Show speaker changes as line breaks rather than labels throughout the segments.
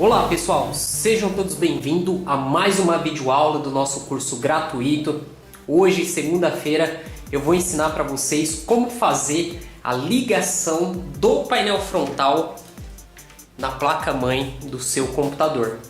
Olá pessoal, sejam todos bem-vindos a mais uma videoaula do nosso curso gratuito. Hoje, segunda-feira, eu vou ensinar para vocês como fazer a ligação do painel frontal na placa-mãe do seu computador.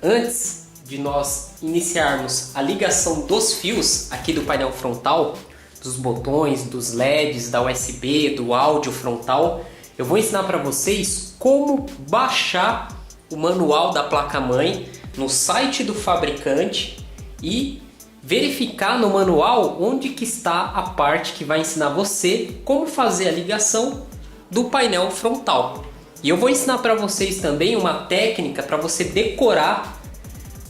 Antes de nós iniciarmos a ligação dos fios aqui do painel frontal, dos botões, dos LEDs, da USB, do áudio frontal, eu vou ensinar para vocês como baixar o manual da placa-mãe no site do fabricante e verificar no manual onde que está a parte que vai ensinar você como fazer a ligação do painel frontal. E eu vou ensinar para vocês também uma técnica para você decorar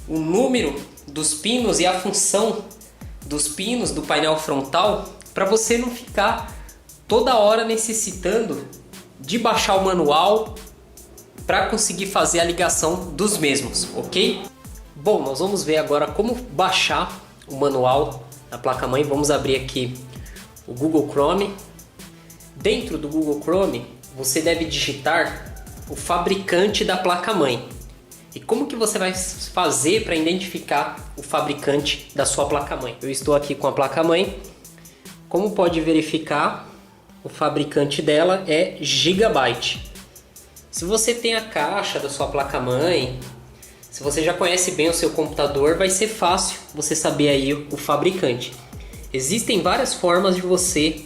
o número dos pinos e a função dos pinos do painel frontal para você não ficar toda hora necessitando de baixar o manual para conseguir fazer a ligação dos mesmos, ok? Bom, nós vamos ver agora como baixar o manual da placa-mãe. Vamos abrir aqui o Google Chrome. Dentro do Google Chrome, você deve digitar o fabricante da placa-mãe. E como que você vai fazer para identificar o fabricante da sua placa-mãe? Eu estou aqui com a placa-mãe. Como pode verificar, o fabricante dela é Gigabyte. Se você tem a caixa da sua placa-mãe, se você já conhece bem o seu computador, vai ser fácil você saber aí o fabricante. Existem várias formas de você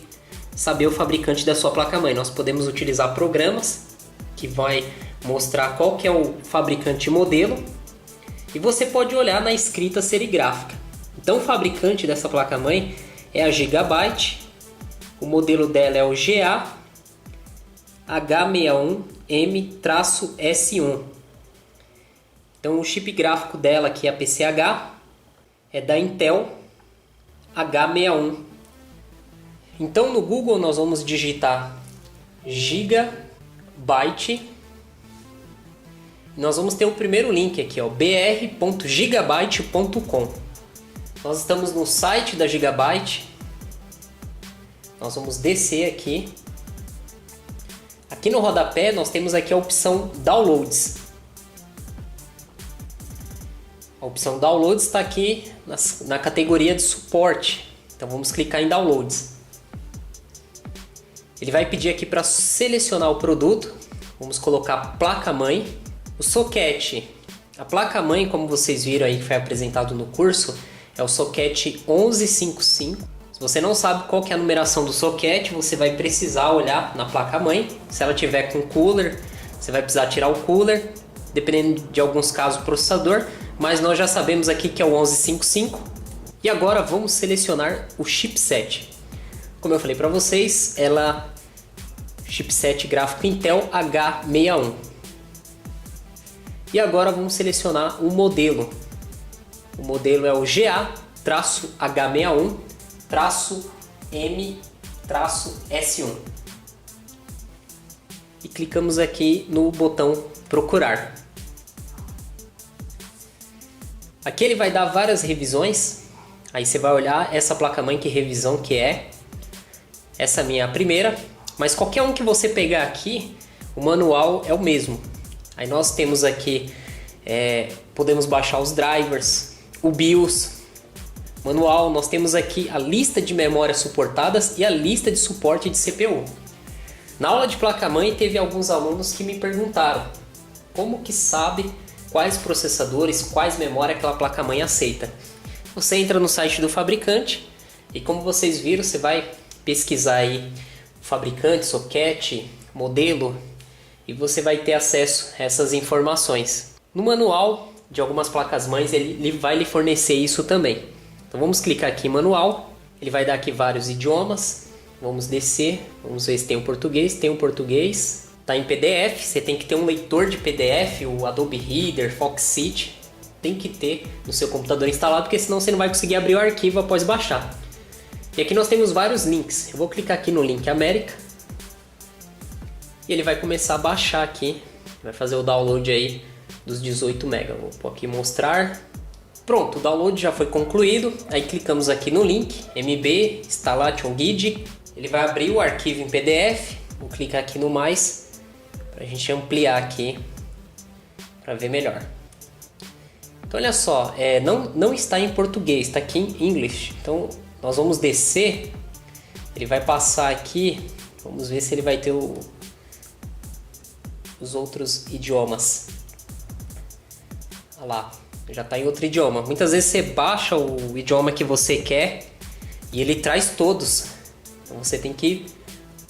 saber o fabricante da sua placa-mãe. Nós podemos utilizar programas que vai mostrar qual que é o fabricante e modelo, e você pode olhar na escrita serigráfica. Então o fabricante dessa placa-mãe é a Gigabyte, o modelo dela é o GA H61M-S1. Então o chip gráfico dela, que é a PCH, é da Intel H61. Então no Google nós vamos digitar Gigabyte. Nós vamos ter o primeiro link aqui, ó, br.gigabyte.com. Nós estamos no site da Gigabyte. Nós vamos descer aqui. Aqui no rodapé nós temos aqui a opção Downloads. A opção Downloads está aqui na categoria de suporte. Então vamos clicar em Downloads. Ele vai pedir aqui para selecionar o produto. Vamos colocar placa-mãe. O socket. A placa-mãe, como vocês viram aí que foi apresentado no curso, é o socket 1155. Se você não sabe qual que é a numeração do socket, você vai precisar olhar na placa-mãe. Se ela tiver com cooler, você vai precisar tirar o cooler, dependendo de alguns casos, o processador. Mas nós já sabemos aqui que é o 1155. E agora vamos selecionar o chipset. Como eu falei para vocês, ela chipset gráfico Intel H61. E agora vamos selecionar o modelo. O modelo é o GA-H61-M-S1. E clicamos aqui no botão procurar. Aqui ele vai dar várias revisões. Aí você vai olhar essa placa-mãe, que revisão que é. Essa minha é a primeira. Mas qualquer um que você pegar aqui, o manual é o mesmo. Aí nós temos aqui, podemos baixar os drivers, o BIOS, manual. Nós temos aqui a lista de memórias suportadas e a lista de suporte de CPU. Na aula de placa-mãe teve alguns alunos que me perguntaram como que sabe quais processadores, quais memórias aquela placa-mãe aceita. Você entra no site do fabricante e, como vocês viram, você vai pesquisar aí fabricante, socket, modelo, e você vai ter acesso a essas informações. No manual de algumas placas-mães ele vai lhe fornecer isso também. Então vamos clicar aqui em manual, ele vai dar aqui vários idiomas. Vamos descer, vamos ver se tem o português. Tem o português, está em PDF, você tem que ter um leitor de PDF, o Adobe Reader, Foxit, tem que ter no seu computador instalado, porque senão você não vai conseguir abrir o arquivo após baixar. E aqui nós temos vários links. Eu vou clicar aqui no link América. E ele vai começar a baixar aqui. Vai fazer o download aí dos 18 MB. Vou pôr aqui mostrar. Pronto, o download já foi concluído. Aí clicamos aqui no link MB Installation Guide. Ele vai abrir o arquivo em PDF. Vou clicar aqui no mais para a gente ampliar aqui para ver melhor. Então olha só, não está em português, está aqui em English. Então nós vamos descer, ele vai passar aqui, vamos ver se ele vai ter os outros idiomas. Olha lá, já está em outro idioma. Muitas vezes você baixa o idioma que você quer e ele traz todos. Então você tem que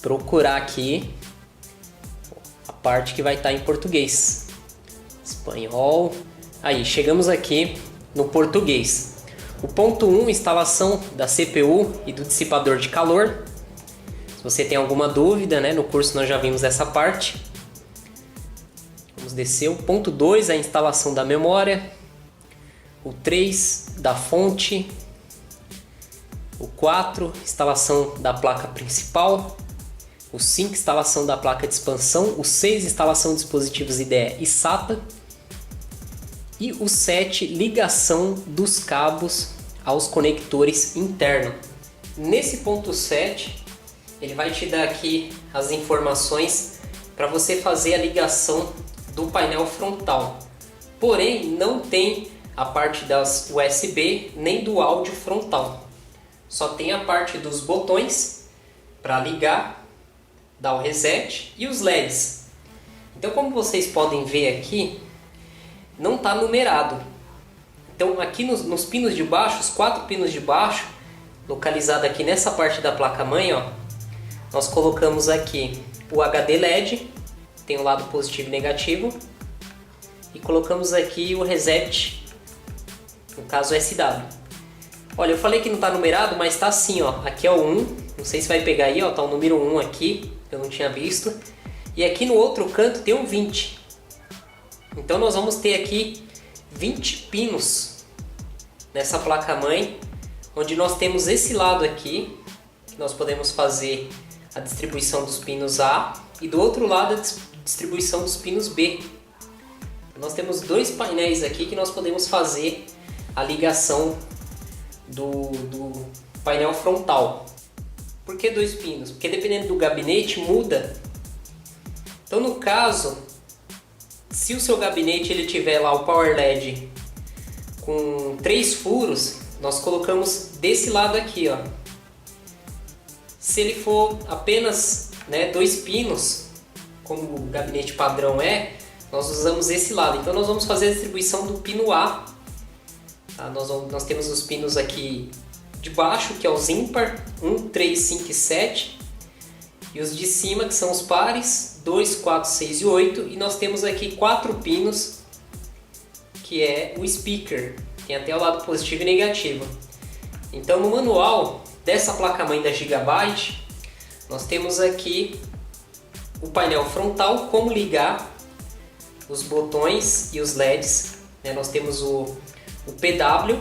procurar aqui a parte que vai estar em português. Espanhol. Aí, chegamos aqui no português. O ponto 1, instalação da CPU e do dissipador de calor. Se você tem alguma dúvida, né, no curso nós já vimos essa parte. Vamos descer. O ponto 2, a instalação da memória. O 3, da fonte. O 4, instalação da placa principal. O 5, instalação da placa de expansão. O 6, instalação de dispositivos IDE e SATA. E o 7, ligação dos cabos aos conectores internos. Nesse ponto 7, ele vai te dar aqui as informações para você fazer a ligação do painel frontal. Porém, não tem a parte das USB nem do áudio frontal. Só tem a parte dos botões para ligar, dar o reset e os LEDs. Então, como vocês podem ver aqui, não está numerado. Então aqui nos pinos de baixo, os 4 pinos de baixo, localizado aqui nessa parte da placa-mãe, ó, nós colocamos aqui o HD LED, tem o lado positivo e negativo, e colocamos aqui o reset, no caso SW. Olha, eu falei que não está numerado, mas está assim, ó. Aqui é o 1, não sei se vai pegar aí, ó, tá o número 1 aqui, eu não tinha visto. E aqui no outro canto tem um 20. Então nós vamos ter aqui 20 pinos nessa placa-mãe, onde nós temos esse lado aqui, que nós podemos fazer a distribuição dos pinos A, e do outro lado a distribuição dos pinos B. Nós temos 2 painéis aqui que nós podemos fazer a ligação do painel frontal. Por que 2 pinos? Porque dependendo do gabinete muda. Então no caso, se o seu gabinete ele tiver lá o Power LED com 3 furos, nós colocamos desse lado aqui, ó. Se ele for apenas, né, 2 pinos, como o gabinete padrão nós usamos esse lado. Então nós vamos fazer a distribuição do pino A. Tá? Nós temos os pinos aqui de baixo, que é os ímpar, 1, 3, 5 e 7. E os de cima, que são os pares, 2, 4, 6 e 8. E nós temos aqui 4 pinos, que é o speaker. Tem até o lado positivo e negativo. Então no manual dessa placa-mãe da Gigabyte, nós temos aqui o painel frontal, como ligar os botões e os LEDs. Né? Nós temos o PW,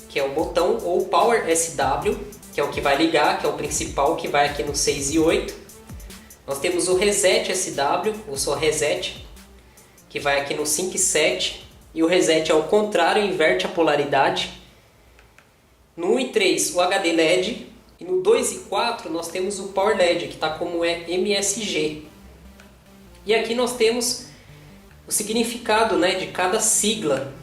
que é o botão, ou o Power SW, que é o que vai ligar, que é o principal, que vai aqui no 6 e 8. Nós temos o Reset SW, ou só Reset, que vai aqui no 5 e 7. E o Reset é o contrário, inverte a polaridade. No 1 e 3, o HD LED. E no 2 e 4, nós temos o Power LED, que está como MSG. E aqui nós temos o significado, né, de cada sigla.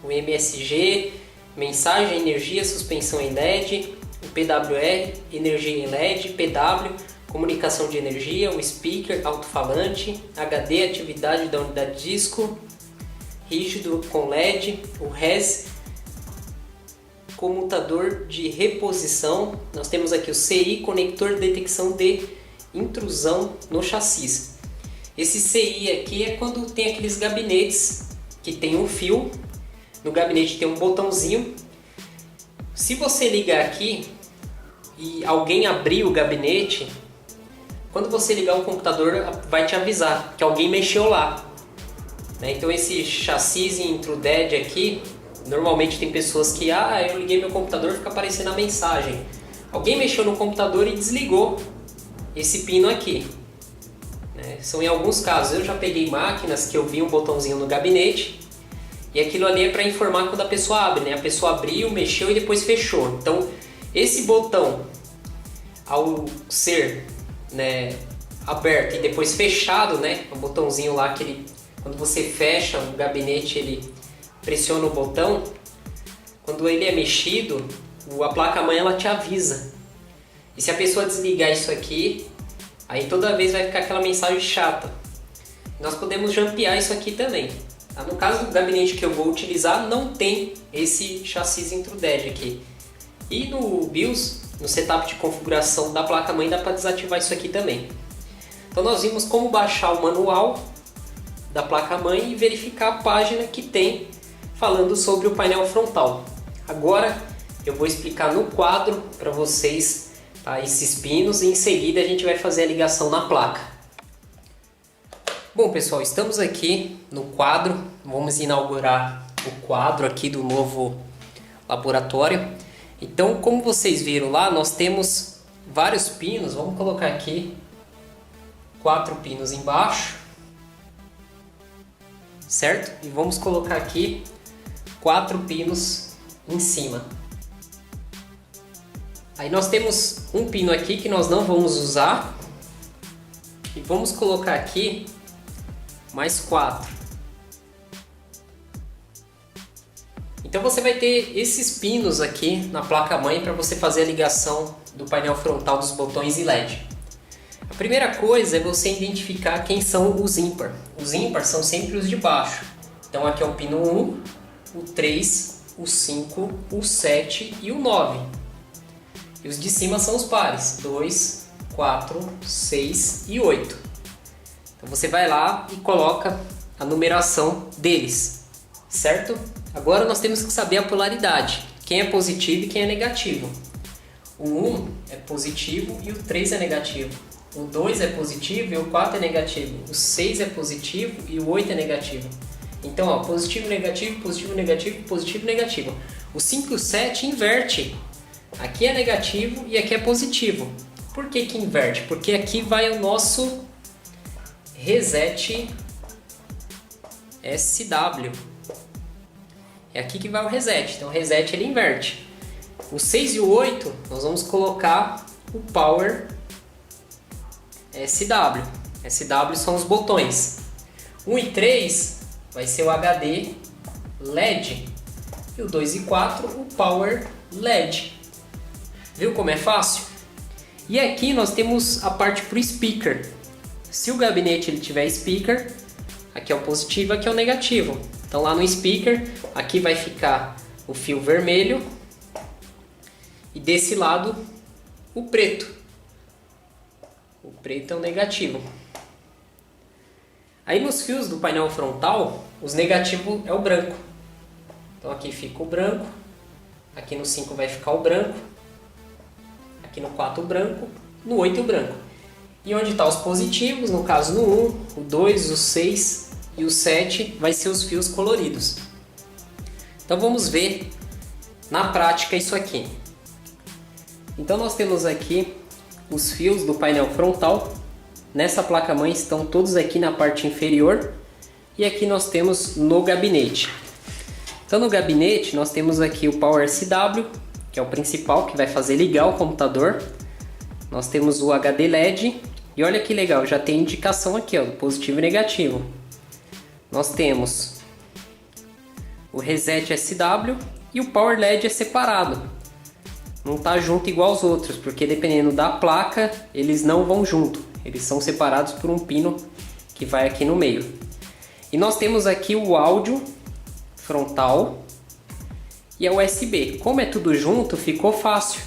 O MSG, mensagem, energia, suspensão em LED. O PWR, energia em LED. PW, comunicação de energia. O speaker, alto-falante. HD, atividade da unidade de disco. Rígido com LED. O RES, comutador de reposição. Nós temos aqui o CI, conector de detecção de intrusão no chassi. Esse CI aqui é quando tem aqueles gabinetes que tem um fio. No gabinete tem um botãozinho. Se você ligar aqui e alguém abrir o gabinete, quando você ligar o computador vai te avisar que alguém mexeu lá. Então esse chassi intrudead aqui, normalmente tem pessoas que eu liguei meu computador e fica aparecendo a mensagem. Alguém mexeu no computador e desligou esse pino aqui. São em alguns casos. Eu já peguei máquinas que eu vi um botãozinho no gabinete e aquilo ali é para informar quando a pessoa abre. A pessoa abriu, mexeu e depois fechou. Então esse botão, ao ser aberto e depois fechado, o botãozinho lá que ele quando você fecha o gabinete, ele pressiona o botão, quando ele é mexido, a placa-mãe ela te avisa. E se a pessoa desligar isso aqui, aí toda vez vai ficar aquela mensagem chata. Nós podemos jampear isso aqui também. No caso do gabinete que eu vou utilizar, não tem esse chassi Intruded aqui. E no BIOS, no setup de configuração da placa-mãe, dá para desativar isso aqui também. Então nós vimos como baixar o manual da placa-mãe e verificar a página que tem falando sobre o painel frontal. Agora eu vou explicar no quadro para vocês, tá, esses pinos, e em seguida a gente vai fazer a ligação na placa. Bom pessoal, estamos aqui no quadro, vamos inaugurar o quadro aqui do novo laboratório. Então, como vocês viram lá, nós temos vários pinos, vamos colocar aqui 4 pinos embaixo, certo? E vamos colocar aqui 4 pinos em cima. Aí nós temos um pino aqui que nós não vamos usar e vamos colocar aqui mais 4. Então você vai ter esses pinos aqui na placa-mãe para você fazer a ligação do painel frontal dos botões e LED. A primeira coisa é você identificar quem são os ímpar. Os ímpar são sempre os de baixo. Então aqui é o pino 1, o 3, o 5, o 7 e o 9. E os de cima são os pares, 2, 4, 6 e 8. Então você vai lá e coloca a numeração deles, certo? Agora nós temos que saber a polaridade, quem é positivo e quem é negativo. O 1 é positivo e o 3 é negativo. O 2 é positivo e o 4 é negativo. O 6 é positivo e o 8 é negativo. Então, ó, positivo, negativo, positivo, negativo, positivo, negativo. O 5 e o 7 inverte. Aqui é negativo e aqui é positivo. Por que que inverte? Porque aqui vai o nosso reset SW. É aqui que vai o reset. Então o reset ele inverte. O 6 e o 8 nós vamos colocar o Power SW. SW são os botões. 1 e 3 vai ser o HD LED. E o 2 e 4 o Power LED. Viu como é fácil? E aqui nós temos a parte para o speaker. Se o gabinete ele tiver speaker, aqui é o positivo, aqui é o negativo. Então lá no speaker, aqui vai ficar o fio vermelho e desse lado o preto. O preto é o negativo. Aí nos fios do painel frontal, os negativos é o branco. Então aqui fica o branco, aqui no 5 vai ficar o branco, aqui no 4 o branco, no 8 o branco. E onde estão os positivos, no caso no 1, o 2, o 6 e o 7 vai ser os fios coloridos. Então vamos ver na prática isso aqui. Então nós temos aqui os fios do painel frontal. Nessa placa-mãe estão todos aqui na parte inferior e aqui nós temos no gabinete. Então no gabinete nós temos aqui o Power SW, que é o principal, que vai fazer ligar o computador. Nós temos o HD LED e olha que legal, já tem indicação aqui, ó, positivo e negativo. Nós temos o Reset SW e o Power LED é separado. Não está junto igual aos outros, porque dependendo da placa, eles não vão junto. Eles são separados por um pino que vai aqui no meio. E nós temos aqui o áudio frontal e a USB. Como é tudo junto, ficou fácil.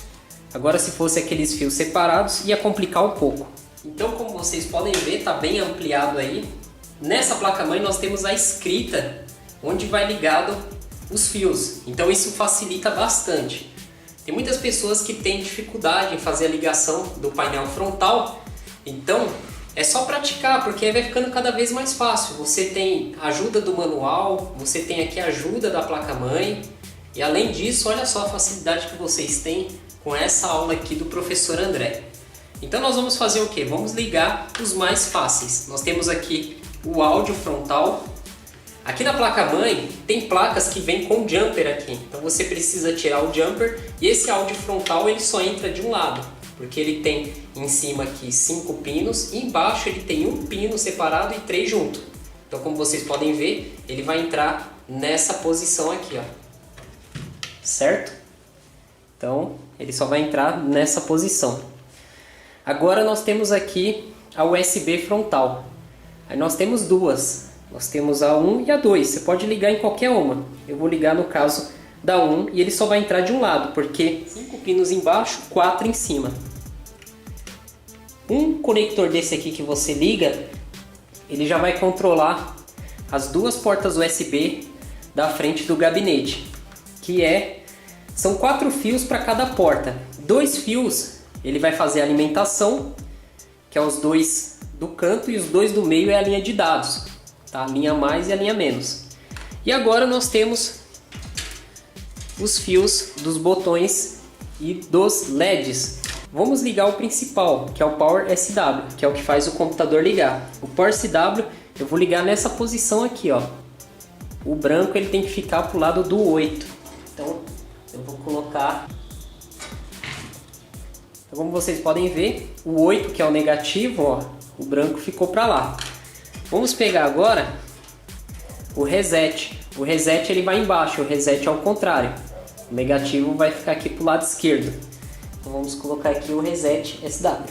Agora se fosse aqueles fios separados, ia complicar um pouco. Então como vocês podem ver, está bem ampliado aí. Nessa placa-mãe nós temos a escrita onde vai ligado os fios. Então isso facilita bastante. Tem muitas pessoas que têm dificuldade em fazer a ligação do painel frontal. Então é só praticar, porque aí vai ficando cada vez mais fácil. Você tem ajuda do manual, você tem aqui a ajuda da placa-mãe. E além disso, olha só a facilidade que vocês têm com essa aula aqui do professor André. Então nós vamos fazer o que? Vamos ligar os mais fáceis. Nós temos aqui o áudio frontal. Aqui na placa-mãe tem placas que vêm com jumper aqui. Então você precisa tirar o jumper e esse áudio frontal ele só entra de um lado. Porque ele tem em cima aqui 5 pinos e embaixo ele tem um pino separado e 3 junto. Então, como vocês podem ver, ele vai entrar nessa posição aqui, ó. Certo? Então, ele só vai entrar nessa posição. Agora nós temos aqui a USB frontal. Aí nós temos duas. Nós temos a 1 e a 2. Você pode ligar em qualquer uma. Eu vou ligar no caso da 1 e ele só vai entrar de um lado, porque 5 pinos embaixo, 4 em cima. Um conector desse aqui que você liga, ele já vai controlar as duas portas USB da frente do gabinete, são 4 fios para cada porta. 2 fios ele vai fazer a alimentação, que é os 2 do canto, e os 2 do meio é a linha de dados, tá? A linha mais e a linha menos. E agora nós temos os fios dos botões e dos LEDs. Vamos ligar o principal, que é o Power SW, que é o que faz o computador ligar. O Power SW eu vou ligar nessa posição aqui, ó. O branco ele tem que ficar pro lado do 8. Então eu vou colocar. Então, como vocês podem ver, o 8, que é o negativo, ó, o branco ficou para lá. Vamos pegar agora o reset. O reset ele vai embaixo, o reset é ao contrário. O negativo vai ficar aqui pro lado esquerdo. Então vamos colocar aqui o reset SW.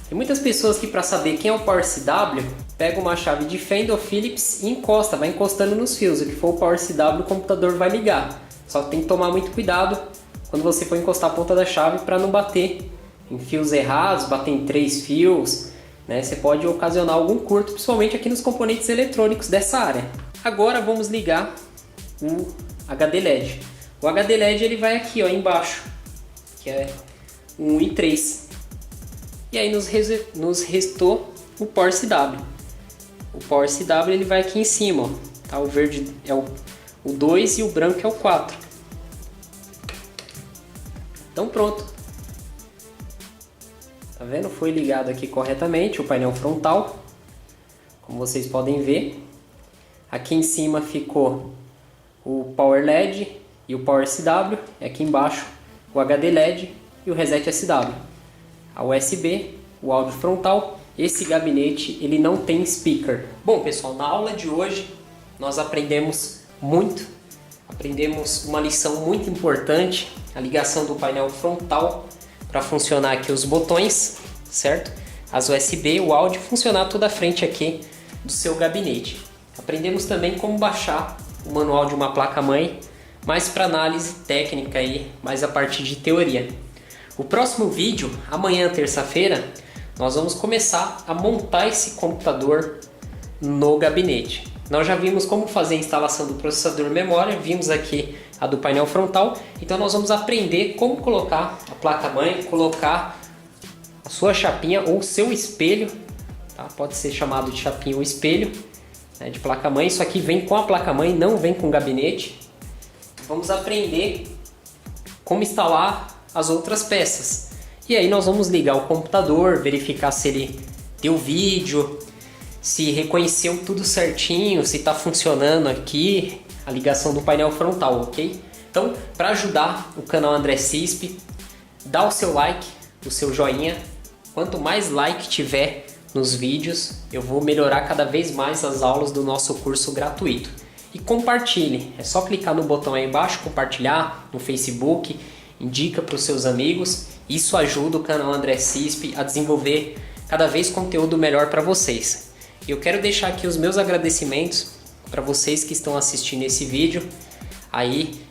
Tem muitas pessoas que, para saber quem é o Power CW, pega uma chave de Fender ou Philips e encosta, vai encostando nos fios. O que for o Power CW, o computador vai ligar. Só tem que tomar muito cuidado quando você for encostar a ponta da chave para não bater em fios errados, bater em 3 fios, né? Você pode ocasionar algum curto, principalmente aqui nos componentes eletrônicos dessa área. Agora vamos ligar o HD LED. O HD LED ele vai aqui, ó, embaixo, que é 1 e 3. E aí nos restou o Power CW. O Power CW ele vai aqui em cima, ó, tá? O verde é o 2 e o branco é o 4. Então pronto. Tá vendo? Foi ligado aqui corretamente o painel frontal. Como vocês podem ver. Aqui em cima ficou o Power LED e o Power SW. E aqui embaixo o HD LED e o Reset SW. A USB, o áudio frontal. Esse gabinete ele não tem speaker. Bom pessoal, na aula de hoje nós aprendemos muito. Aprendemos uma lição muito importante, a ligação do painel frontal para funcionar aqui os botões, certo? As USB, o áudio, funcionar toda a frente aqui do seu gabinete. Aprendemos também como baixar o manual de uma placa-mãe, mais para análise técnica aí, mais a partir de teoria. O próximo vídeo, amanhã, terça-feira, nós vamos começar a montar esse computador no gabinete. Nós já vimos como fazer a instalação do processador memória, vimos aqui a do painel frontal, então nós vamos aprender como colocar a placa-mãe, colocar a sua chapinha ou seu espelho, tá? Pode ser chamado de chapinha ou espelho, né, de placa-mãe. Isso aqui vem com a placa-mãe, não vem com o gabinete. Vamos aprender como instalar as outras peças. E aí nós vamos ligar o computador, verificar se ele deu vídeo, se reconheceu tudo certinho, se está funcionando aqui a ligação do painel frontal, ok? Então, para ajudar o canal André Cisp, dá o seu like, o seu joinha. Quanto mais like tiver nos vídeos, eu vou melhorar cada vez mais as aulas do nosso curso gratuito. E compartilhe, é só clicar no botão aí embaixo, compartilhar no Facebook, indica para os seus amigos. Isso ajuda o canal André Cisp a desenvolver cada vez conteúdo melhor para vocês. Eu quero deixar aqui os meus agradecimentos para vocês que estão assistindo esse vídeo aí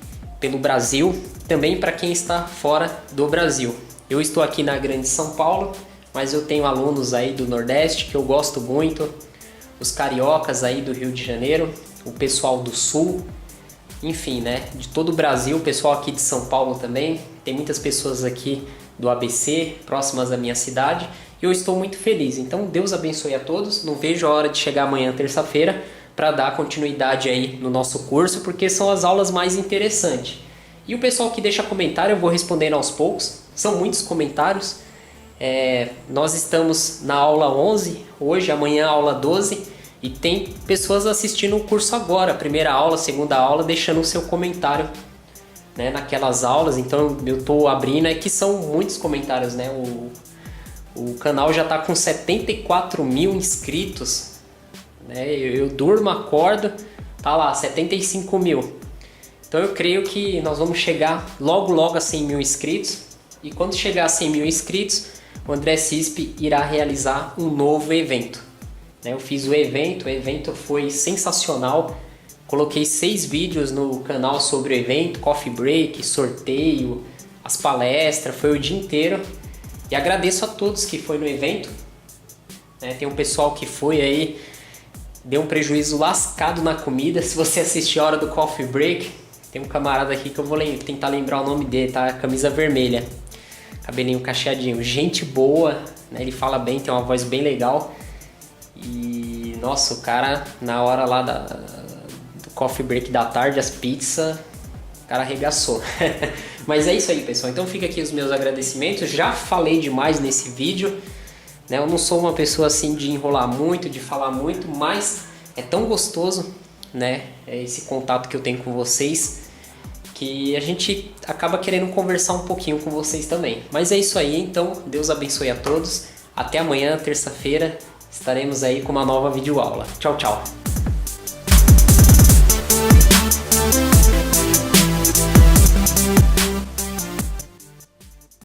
pelo Brasil, também para quem está fora do Brasil. Eu estou aqui na Grande São Paulo, mas eu tenho alunos aí do Nordeste que eu gosto muito, os cariocas aí do Rio de Janeiro, o pessoal do Sul, enfim, né, de todo o Brasil, o pessoal aqui de São Paulo também. Tem muitas pessoas aqui do ABC, próximas da minha cidade. Eu estou muito feliz, então Deus abençoe a todos. Não vejo a hora de chegar amanhã, terça-feira, para dar continuidade aí no nosso curso, porque são as aulas mais interessantes. E o pessoal que deixa comentário, eu vou respondendo aos poucos. São muitos comentários. Nós estamos na aula 11, hoje, amanhã aula 12, e tem pessoas assistindo o curso agora, primeira aula, segunda aula, deixando o seu comentário, né, naquelas aulas. Então eu estou abrindo, que são muitos comentários, né? O canal já está com 74 mil inscritos, né? Eu durmo, acordo, tá lá, 75 mil. Então eu creio que nós vamos chegar logo a 100 mil inscritos. E quando chegar a 100 mil inscritos, o André Cispe irá realizar um novo evento. Eu fiz o evento foi sensacional. Coloquei 6 vídeos no canal sobre o evento, coffee break, sorteio, as palestras, foi o dia inteiro. E agradeço a todos que foi no evento. Tem um pessoal que foi aí, deu um prejuízo lascado na comida. Se você assistir a hora do coffee break, tem um camarada aqui que eu vou tentar lembrar o nome dele, tá? Camisa vermelha, cabelinho cacheadinho, gente boa, né? Ele fala bem, tem uma voz bem legal. E nossa, o cara na hora lá do coffee break da tarde, as pizzas, o cara arregaçou. Mas é isso aí, pessoal, então fica aqui os meus agradecimentos. Já falei demais nesse vídeo, né? Eu não sou uma pessoa assim de enrolar muito, de falar muito, mas é tão gostoso, né? Esse contato que eu tenho com vocês, que a gente acaba querendo conversar um pouquinho com vocês também. Mas é isso aí, então Deus abençoe a todos. Até amanhã, terça-feira, estaremos aí com uma nova videoaula. Tchau, tchau!